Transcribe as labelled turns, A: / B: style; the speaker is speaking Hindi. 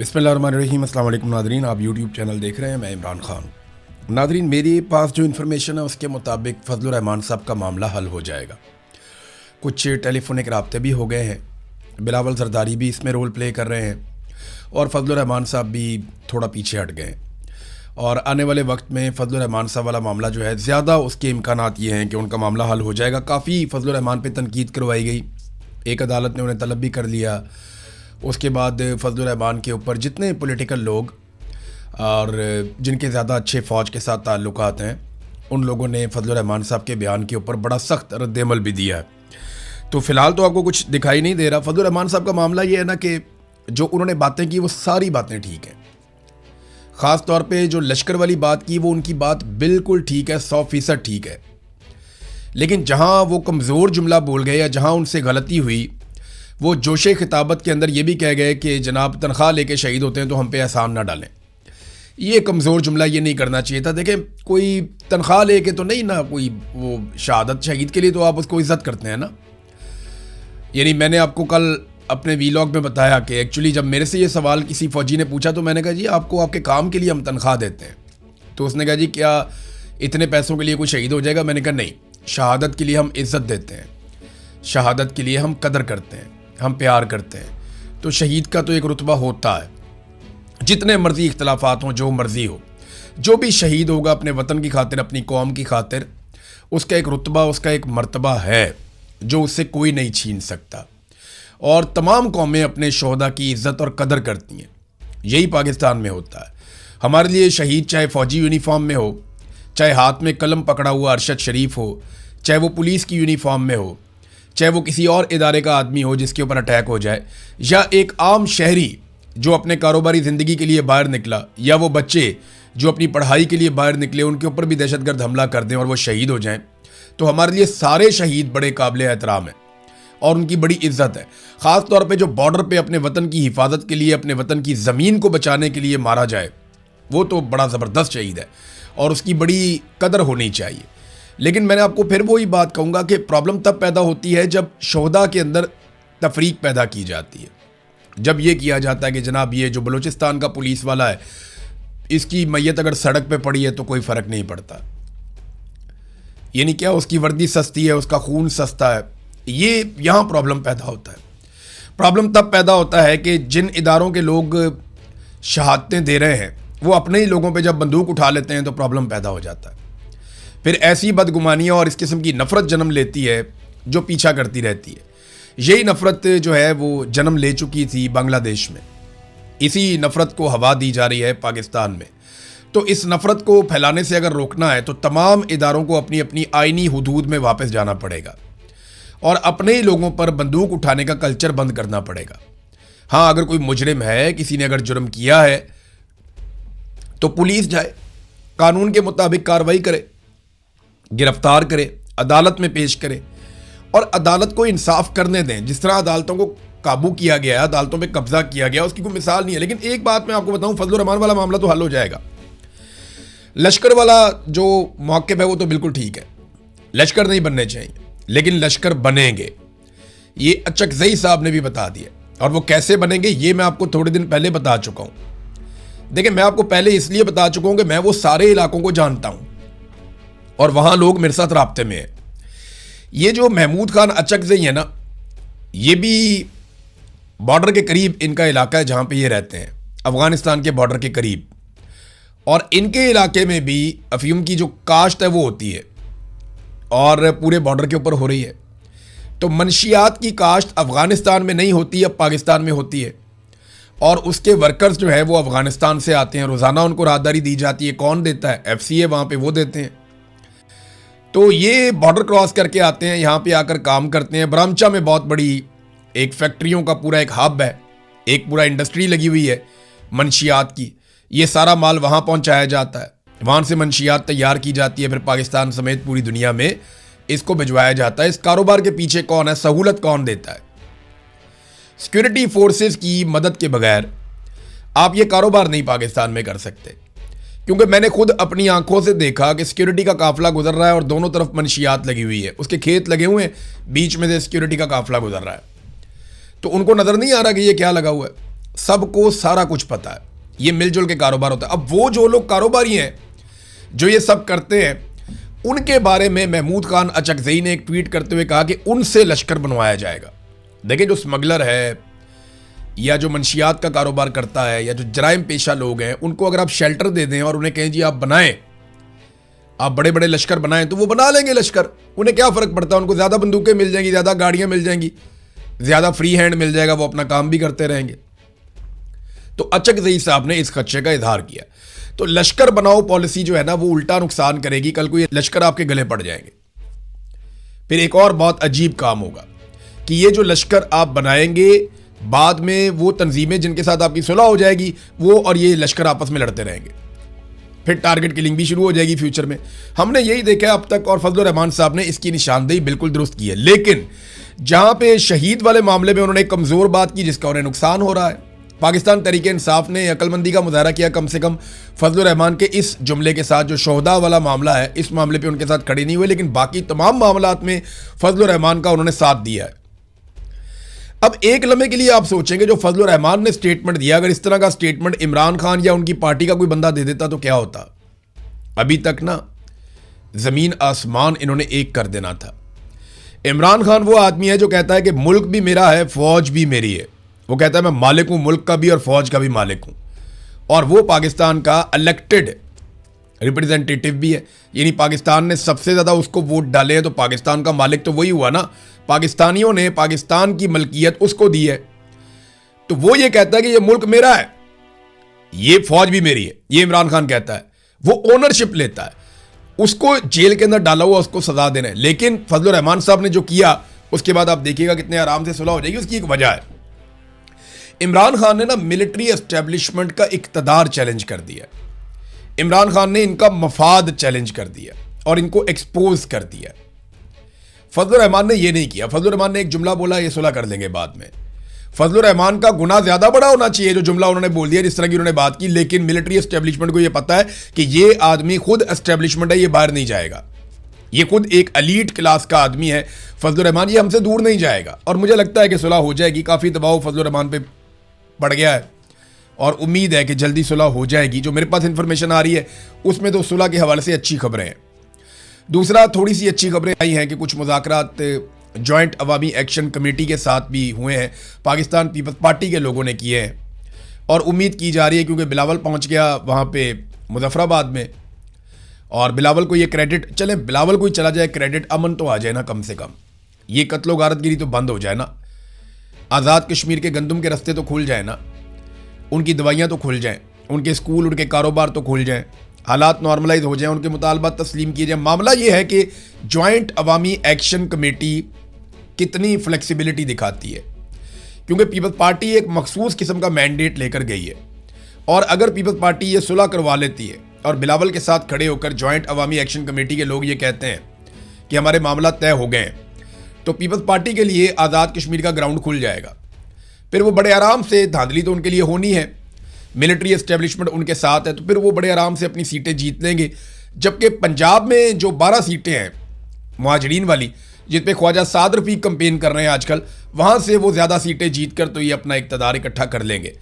A: बिस्मिल्लाहिर्रहमानिर्रहीम। अस्सलाम वालेकुम नादरीन, आप यूट्यूब चैनल देख रहे हैं, मैं इमरान खान। नादरीन, मेरे पास जो इन्फॉर्मेशन है उसके मुताबिक फजलुर रहमान साहब का मामला हल हो जाएगा। कुछ टेलीफोनिक राब्ते भी हो गए हैं, बिलावल जरदारी भी इसमें रोल प्ले कर रहे हैं और फजलुर रहमान साहब भी थोड़ा पीछे हट गए हैं। और आने वाले वक्त में फजलुर रहमान साहब वाला मामला जो है, ज़्यादा उसके इम्कानात ये हैं कि उनका मामला हल हो जाएगा। काफ़ी फजलुर रहमान पे तनकीद करवाई गई, एक अदालत ने उन्हें तलब भी कर लिया। उसके बाद फजलुर रहमान के ऊपर जितने पॉलिटिकल लोग और जिनके ज़्यादा अच्छे फ़ौज के साथ ताल्लुकात हैं, उन लोगों ने फजलुर रहमान साहब के बयान के ऊपर बड़ा सख्त रद्द-ए-अमल भी दिया है। तो फ़िलहाल तो आपको कुछ दिखाई नहीं दे रहा। फजलुर रहमान साहब का मामला ये है ना कि जो उन्होंने बातें की वो सारी बातें ठीक हैं। ख़ास तौर पे जो लश्कर वाली बात की वो उनकी बात बिल्कुल ठीक है, 100% ठीक है। लेकिन जहाँ वो कमज़ोर जुमला बोल गए या जहाँ उनसे गलती हुई, वो जोशे खिताबत के अंदर ये भी कह गए कि जनाब तनख्वाह लेके शहीद होते हैं तो हम पे एहसान ना डालें। ये कमज़ोर जुमला ये नहीं करना चाहिए था। देखें, कोई तनख्वाह लेके तो नहीं ना, कोई वो शहादत शहीद के लिए तो आप उसको इज़्ज़त करते हैं ना। यानी मैंने आपको कल अपने वीलॉग में बताया कि एक्चुअली जब मेरे से ये सवाल किसी फ़ौजी ने पूछा तो मैंने कहा जी आपको आपके काम के लिए हम तनख्वाह देते हैं। तो उसने कहा जी क्या इतने पैसों के लिए कोई शहीद हो जाएगा? मैंने कहा नहीं, शहादत के लिए हम इज़्ज़त देते हैं, शहादत के लिए हम कदर करते हैं, हम प्यार करते हैं। तो शहीद का तो एक रुतबा होता है, जितने मर्जी इख्तलाफात हों, जो मर्जी हो, जो भी शहीद होगा अपने वतन की खातिर, अपनी कौम की खातिर, उसका एक रुतबा, उसका एक मर्तबा है जो उससे कोई नहीं छीन सकता। और तमाम कौमें अपने शोहदा की इज़्ज़त और कदर करती हैं। यही पाकिस्तान में होता है। हमारे लिए शहीद चाहे फ़ौजी यूनिफॉर्म में हो, चाहे हाथ में कलम पकड़ा हुआ अरशद शरीफ हो, चाहे वो पुलिस की यूनिफॉर्म में हो, चाहे वो किसी और इदारे का आदमी हो जिसके ऊपर अटैक हो जाए, या एक आम शहरी जो अपने कारोबारी ज़िंदगी के लिए बाहर निकला, या वो बच्चे जो अपनी पढ़ाई के लिए बाहर निकले, उनके ऊपर भी दहशतगर्द हमला कर दें और वो शहीद हो जाएं, तो हमारे लिए सारे शहीद बड़े काबिल एहतराम हैं और उनकी बड़ी इज्जत है। ख़ास तौर पे जो बॉर्डर पे अपने वतन की हिफाजत के लिए, अपने वतन की ज़मीन को बचाने के लिए मारा जाए, वो तो बड़ा ज़बरदस्त शहीद है और उसकी बड़ी कदर होनी चाहिए। लेकिन मैंने आपको फिर वही बात कहूँगा कि प्रॉब्लम तब पैदा होती है जब शोहदा के अंदर तफरीक पैदा की जाती है। जब ये किया जाता है कि जनाब ये जो बलूचिस्तान का पुलिस वाला है, इसकी मैयत अगर सड़क पे पड़ी है तो कोई फ़र्क नहीं पड़ता। यानी क्या उसकी वर्दी सस्ती है, उसका खून सस्ता है। ये यहाँ प्रॉब्लम पैदा होता है। प्रॉब्लम तब पैदा होता है कि जिन इदारों के लोग शहादतें दे रहे हैं वो अपने ही लोगों पे जब बंदूक उठा लेते हैं तो प्रॉब्लम पैदा हो जाता है। फिर ऐसी बदगुमानियाँ और इस किस्म की नफ़रत जन्म लेती है जो पीछा करती रहती है। यही नफ़रत जो है वो जन्म ले चुकी थी बांग्लादेश में। इसी नफ़रत को हवा दी जा रही है पाकिस्तान में। तो इस नफ़रत को फैलाने से अगर रोकना है तो तमाम इदारों को अपनी अपनी आइनी हुदूद में वापस जाना पड़ेगा और अपने ही लोगों पर बंदूक उठाने का कल्चर बंद करना पड़ेगा। हाँ, अगर कोई मुजरिम है, किसी ने अगर जुर्म किया है तो पुलिस जाए, कानून के मुताबिक कार्रवाई करे, गिरफ्तार करे, अदालत में पेश करे और अदालत को इंसाफ करने दें। जिस तरह अदालतों को काबू किया गया, अदालतों पे कब्जा किया गया, उसकी कोई मिसाल नहीं है। लेकिन एक बात मैं आपको बताऊं, फजलुर रहमान वाला मामला तो हल हो जाएगा। लश्कर वाला जो मौक़िफ़ है वो तो बिल्कुल ठीक है, लश्कर नहीं बनने चाहिए, लेकिन लश्कर बनेंगे, ये अचकज़ई साहब ने भी बता दिया। और वो कैसे बनेंगे ये मैं आपको थोड़े दिन पहले बता चुका हूँ। देखिए, मैं आपको पहले इसलिए बता चुका हूँ कि मैं वो सारे इलाकों को जानता हूँ और वहाँ लोग मेरे साथ राब्ते में हैं। ये जो महमूद खान अचकज़ई है ना, ये भी बॉर्डर के करीब इनका इलाका है जहाँ पे ये रहते हैं, अफ़गानिस्तान के बॉर्डर के करीब। और इनके इलाके में भी अफ़ीम की जो काश्त है वो होती है और पूरे बॉर्डर के ऊपर हो रही है। तो मंशियात की काश्त अफ़गानिस्तान में नहीं होती, अब पाकिस्तान में होती है और उसके वर्कर्स जो है वो अफ़गानिस्तान से आते हैं। रोज़ाना उनको राहदारी दी जाती है। कौन देता है? FCA वहाँ पे वो देते हैं। तो ये बॉर्डर क्रॉस करके आते हैं, यहाँ पे आकर काम करते हैं। बरामचा में बहुत बड़ी एक फैक्ट्रियों का पूरा एक हब है, एक पूरा इंडस्ट्री लगी हुई है मंशियात की। ये सारा माल वहाँ पहुँचाया जाता है, वहाँ से मंशियात तैयार की जाती है, फिर पाकिस्तान समेत पूरी दुनिया में इसको भिजवाया जाता है। इस कारोबार के पीछे कौन है? सहूलत कौन देता है? सिक्योरिटी फोर्सेस की मदद के बगैर आप ये कारोबार नहीं पाकिस्तान में कर सकते, क्योंकि मैंने खुद अपनी आंखों से देखा कि सिक्योरिटी का काफिला गुजर रहा है और दोनों तरफ मंशियात लगी हुई है, उसके खेत लगे हुए हैं, बीच में से सिक्योरिटी का काफिला गुजर रहा है। तो उनको नज़र नहीं आ रहा कि ये क्या लगा हुआ है। सबको सारा कुछ पता है, ये मिलजुल के कारोबार होता है। अब वो जो लोग कारोबारी हैं जो ये सब करते हैं, उनके बारे में महमूद खान अचकज़ई ने एक ट्वीट करते हुए कहा कि उनसे लश्कर बनवाया जाएगा। देखिए, जो स्मगलर है या जो मंशियात का कारोबार करता है या जो जराइम पेशा लोग हैं, उनको अगर आप शेल्टर दे दें और उन्हें कहें जी आप बनाएं, आप बड़े बड़े लश्कर बनाएं, तो वो बना लेंगे लश्कर। उन्हें क्या फ़र्क पड़ता है, उनको ज़्यादा बंदूकें मिल जाएंगी, ज़्यादा गाड़ियां मिल जाएंगी, ज़्यादा फ्री हैंड मिल जाएगा, वो अपना काम भी करते रहेंगे। तो अचकज़ई साहब ने इस खदशे का इजहार किया। तो लश्कर बनाओ पॉलिसी जो है ना, वो उल्टा नुकसान करेगी। कल को ये लश्कर आपके गले पड़ जाएंगे। फिर एक और बहुत अजीब काम होगा कि ये जो लश्कर आप बनाएंगे, बाद में वो तंजीमें जिनके साथ आपकी सुलह हो जाएगी, वो और ये लश्कर आपस में लड़ते रहेंगे। फिर टारगेट किलिंग भी शुरू हो जाएगी फ्यूचर में। हमने यही देखा अब तक, और फजलुर रहमान साहब ने इसकी निशानदेही बिल्कुल दुरुस्त की है। लेकिन जहां पे शहीद वाले मामले में उन्होंने एक कमजोर बात की जिसका उन्हें नुकसान हो रहा है, पाकिस्तान तहरीक इंसाफ ने अक्लमंदी का मुजाहरा किया कम से कम फजलुर रहमान के इस जुमले के साथ। जो शोहदा वाला मामला है, इस मामले पे उनके साथ खड़े नहीं हुए, लेकिन बाकी तमाम मामलात में फजलुर रहमान का उन्होंने साथ दिया है। अब एक लम्हे के लिए आप सोचेंगे, जो फजलुर रहमान ने स्टेटमेंट दिया, अगर इस तरह का स्टेटमेंट इमरान खान या उनकी पार्टी का कोई बंदा दे देता तो क्या होता। अभी तक ना जमीन आसमान इन्होंने एक कर देना था। इमरान खान वो आदमी है जो कहता है कि मुल्क भी मेरा है, फौज भी मेरी है। वो कहता है मैं मालिक हूं, मुल्क का भी और फौज का भी मालिक हूं। और वो पाकिस्तान का इलेक्टेड रिप्रेजेंटेटिव भी है, यानी पाकिस्तान ने सबसे ज़्यादा उसको वोट डाले हैं, तो पाकिस्तान का मालिक तो वही हुआ ना। पाकिस्तानियों ने पाकिस्तान की मलकियत उसको दी है, तो वो ये कहता है कि ये मुल्क मेरा है, ये फौज भी मेरी है। ये इमरान खान कहता है, वो ओनरशिप लेता है। उसको जेल के अंदर डाला हुआ, उसको सजा देना है। लेकिन फजलुर रहमान साहब ने जो किया, उसके बाद आप देखिएगा कितने आराम से सुलह हो जाएगी। उसकी एक वजह है, इमरान खान ने ना मिलिट्री एस्टेब्लिशमेंट का इक्तदार चैलेंज कर दिया। इमरान खान ने इनका मफाद चैलेंज कर दिया और इनको एक्सपोज कर दिया। फजलुर रहमान ने यह नहीं किया। फजलुर रहमान ने एक जुमला बोला, ये सुलह कर लेंगे बाद में। फजलुर रहमान का गुनाह ज्यादा बड़ा होना चाहिए जो जुमला उन्होंने बोल दिया, जिस तरह की उन्होंने बात की। लेकिन मिलिट्री एस्टेब्लिशमेंट को यह पता है कि ये आदमी खुद एस्टेब्लिशमेंट है, ये बाहर नहीं जाएगा, ये खुद एक एलीट क्लास का आदमी है फजलुर रहमान, ये हमसे दूर नहीं जाएगा। और मुझे लगता है कि सुलह हो जाएगी। काफी दबाव फजलुर रहमान पे पड़ गया है और उम्मीद है कि जल्दी सुलह हो जाएगी। जो मेरे पास इंफॉर्मेशन आ रही है उसमें तो सुलह के हवाले से अच्छी खबरें हैं। दूसरा, थोड़ी सी अच्छी खबरें आई हैं कि कुछ मुज़ाकरात जॉइंट अवामी एक्शन कमेटी के साथ भी हुए हैं, पाकिस्तान पीपल्स पार्टी के लोगों ने किए हैं। और उम्मीद की जा रही है, क्योंकि बिलावल पहुंच गया वहाँ पे मुजफ्फराबाद में, और बिलावल को ये क्रेडिट, चले बिलावल को ही चला जाए क्रेडिट, अमन तो आ जाए ना कम से कम, ये कत्लो गारतगिरी तो बंद हो जाए ना, आज़ाद कश्मीर के गंदम के रास्ते तो खुल जाए ना, उनकी दवाइयाँ तो खुल जाएँ, उनके स्कूल उनके कारोबार तो खुल जाएँ, हालात नॉर्मलाइज हो जाएँ, उनके मुतालबात तस्लीम किए जाए। मामला ये है कि जॉइंट अवामी एक्शन कमेटी कितनी फ्लेक्सिबिलिटी दिखाती है, क्योंकि पीपल्स पार्टी एक मखसूस किस्म का मैंडेट लेकर गई है। और अगर पीपल्स पार्टी ये सुलह करवा लेती है और बिलावल के साथ खड़े होकर जॉइंट अवामी एक्शन कमेटी के लोग ये कहते हैं कि हमारे मामला तय हो गए हैं, तो पीपल्स पार्टी के लिए आज़ाद कश्मीर का ग्राउंड खुल जाएगा। फिर वो बड़े आराम से, धांधली तो उनके लिए होनी है, मिलिट्री एस्टेब्लिशमेंट उनके साथ है, तो फिर वो बड़े आराम से अपनी सीटें जीत लेंगे। जबकि पंजाब में जो 12 सीटें हैं मुहाजिरीन वाली, जिस पे ख्वाजा साद रफीक कंपेन कर रहे हैं आजकल, वहाँ से वो ज़्यादा सीटें जीत कर तो ये अपना इक़्तिदार इकट्ठा कर लेंगे।